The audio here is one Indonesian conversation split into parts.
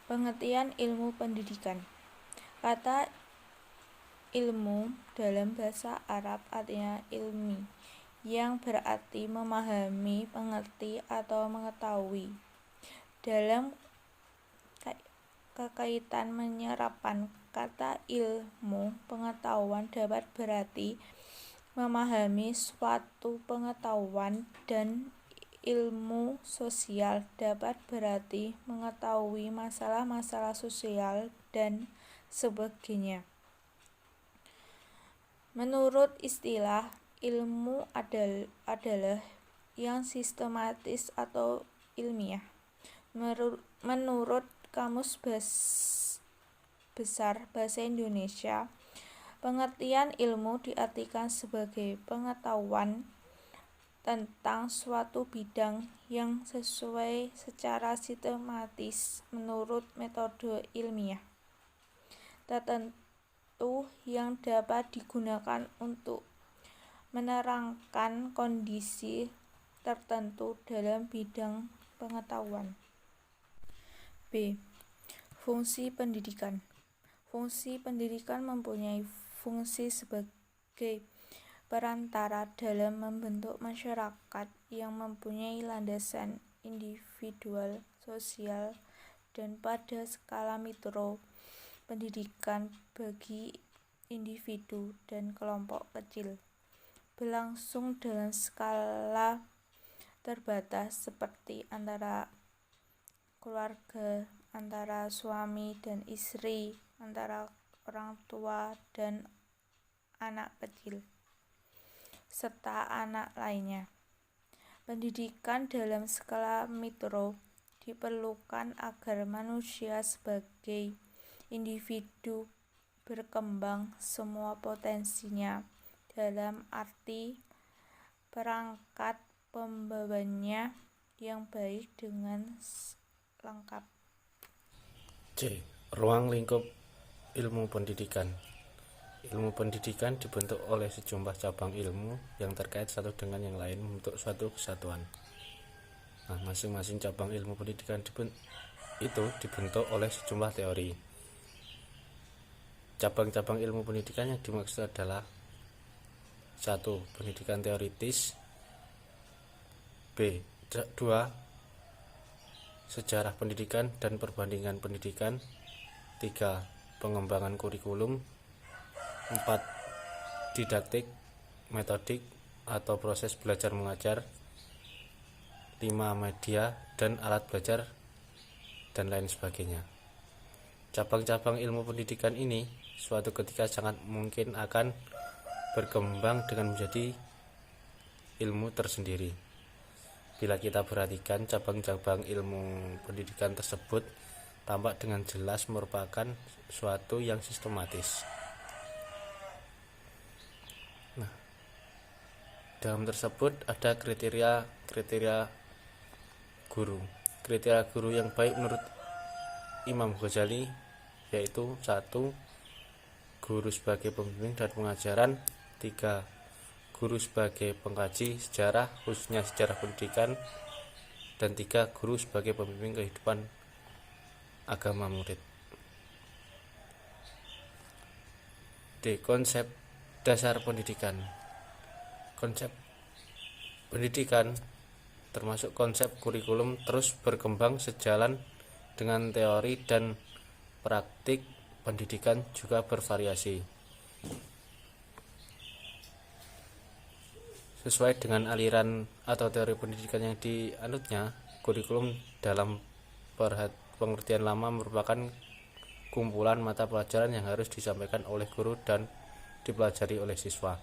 Pengertian ilmu pendidikan. Kata ilmu dalam bahasa Arab artinya ilmi, yang berarti memahami, mengerti, atau mengetahui. Dalam kekaitan menyerapan kata ilmu pengetahuan dapat berarti memahami suatu pengetahuan, dan ilmu sosial dapat berarti mengetahui masalah-masalah sosial dan sebagainya. Menurut istilah, ilmu adalah yang sistematis atau ilmiah. Menurut Kamus Besar Bahasa Indonesia, pengertian ilmu diartikan sebagai pengetahuan tentang suatu bidang yang sesuai secara sistematis menurut metode ilmiah tertentu yang dapat digunakan untuk menerangkan kondisi tertentu dalam bidang pengetahuan. B. Fungsi pendidikan. Fungsi pendidikan mempunyai fungsi sebagai perantara dalam membentuk masyarakat yang mempunyai landasan individual, sosial, dan pada skala mikro pendidikan bagi individu dan kelompok kecil, berlangsung dalam skala terbatas seperti antara keluarga, antara suami dan istri, antara orang tua dan anak kecil, serta anak lainnya. Pendidikan dalam skala mikro diperlukan agar manusia sebagai individu berkembang semua potensinya dalam arti perangkat pembawanya yang baik dengan lengkap. C. Ruang lingkup ilmu pendidikan. Ilmu pendidikan dibentuk oleh sejumlah cabang ilmu yang terkait satu dengan yang lain membentuk suatu kesatuan. Masing-masing cabang ilmu pendidikan itu dibentuk oleh sejumlah teori. Cabang-cabang ilmu pendidikan yang dimaksud adalah 1. Pendidikan teoritis. B. 2. Sejarah pendidikan dan perbandingan pendidikan. 3. Pengembangan kurikulum. 4. Didaktik, metodik atau proses belajar mengajar. 5. Media dan alat belajar, dan lain sebagainya. Cabang-cabang ilmu pendidikan ini suatu ketika sangat mungkin akan berkembang dengan menjadi ilmu tersendiri. Bila kita perhatikan, cabang-cabang ilmu pendidikan tersebut tampak dengan jelas merupakan suatu yang sistematis. Dalam tersebut ada kriteria guru. Kriteria guru yang baik menurut Imam Ghazali yaitu 1. Guru sebagai pembimbing dan pengajaran. 3. Guru sebagai pengkaji sejarah, khususnya sejarah pendidikan. Dan 3. Guru sebagai pembimbing kehidupan agama murid. D. Konsep dasar pendidikan. Konsep pendidikan termasuk konsep kurikulum terus berkembang sejalan dengan teori dan praktik pendidikan juga bervariasi. Sesuai dengan aliran atau teori pendidikan yang dianutnya, kurikulum dalam pengertian lama merupakan kumpulan mata pelajaran yang harus disampaikan oleh guru dan dipelajari oleh siswa.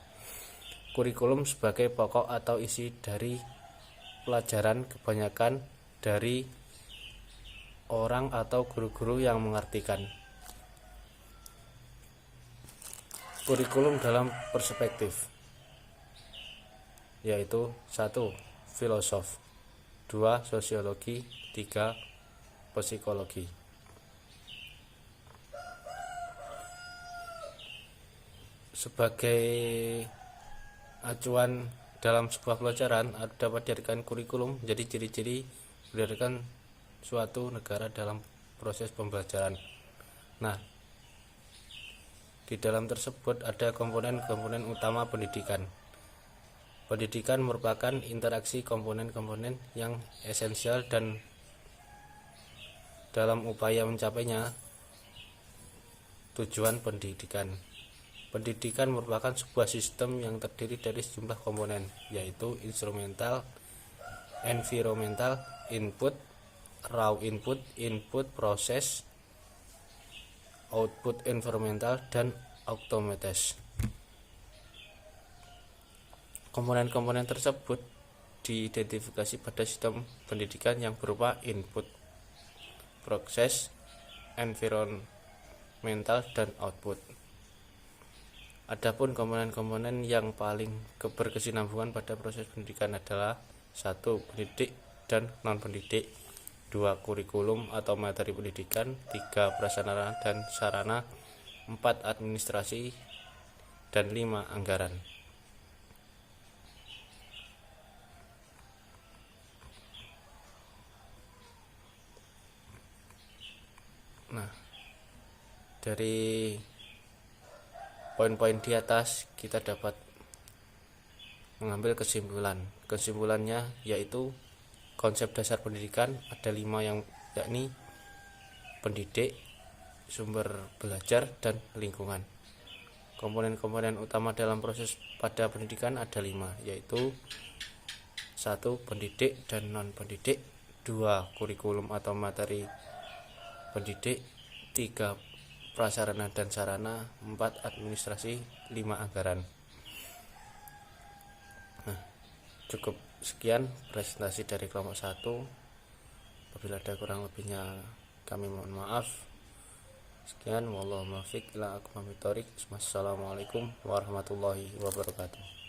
Kurikulum sebagai pokok atau isi dari pelajaran kebanyakan dari orang atau guru-guru yang mengartikan. Kurikulum dalam perspektif yaitu 1. Filosof, 2. Sosiologi, 3. Psikologi. Sebagai acuan dalam sebuah pelajaran dapat diartikan kurikulum menjadi ciri-ciri berdasarkan suatu negara dalam proses pembelajaran. Nah, di dalam tersebut ada komponen-komponen utama pendidikan. Pendidikan merupakan interaksi komponen-komponen yang esensial dan dalam upaya mencapainya tujuan pendidikan. Pendidikan merupakan sebuah sistem yang terdiri dari sejumlah komponen, yaitu instrumental, environmental, input, raw input, input proses, output environmental, dan automates. Komponen-komponen tersebut diidentifikasi pada sistem pendidikan yang berupa input, proses, environmental, dan output. Adapun komponen-komponen yang paling berkesinambungan pada proses pendidikan adalah 1. Pendidik dan non-pendidik, 2. Kurikulum atau materi pendidikan, 3. Prasarana dan sarana, 4. Administrasi, dan 5. Anggaran. Nah, dari poin-poin di atas kita dapat mengambil kesimpulan. Kesimpulannya yaitu konsep dasar pendidikan ada 5 yakni pendidik, sumber belajar, dan lingkungan. Komponen-komponen utama dalam proses pada pendidikan ada 5, yaitu 1. Pendidik dan non-pendidik, 2. Kurikulum atau materi pendidik, 3. Prasarana dan sarana, 4. Administrasi, 5. Anggaran. Nah, cukup sekian presentasi dari kelompok 1. Apabila ada kurang lebihnya kami mohon maaf. Sekian, wallahu muwaffiq ila aqwamit thoriq. Wassalamualaikum warahmatullahi wabarakatuh.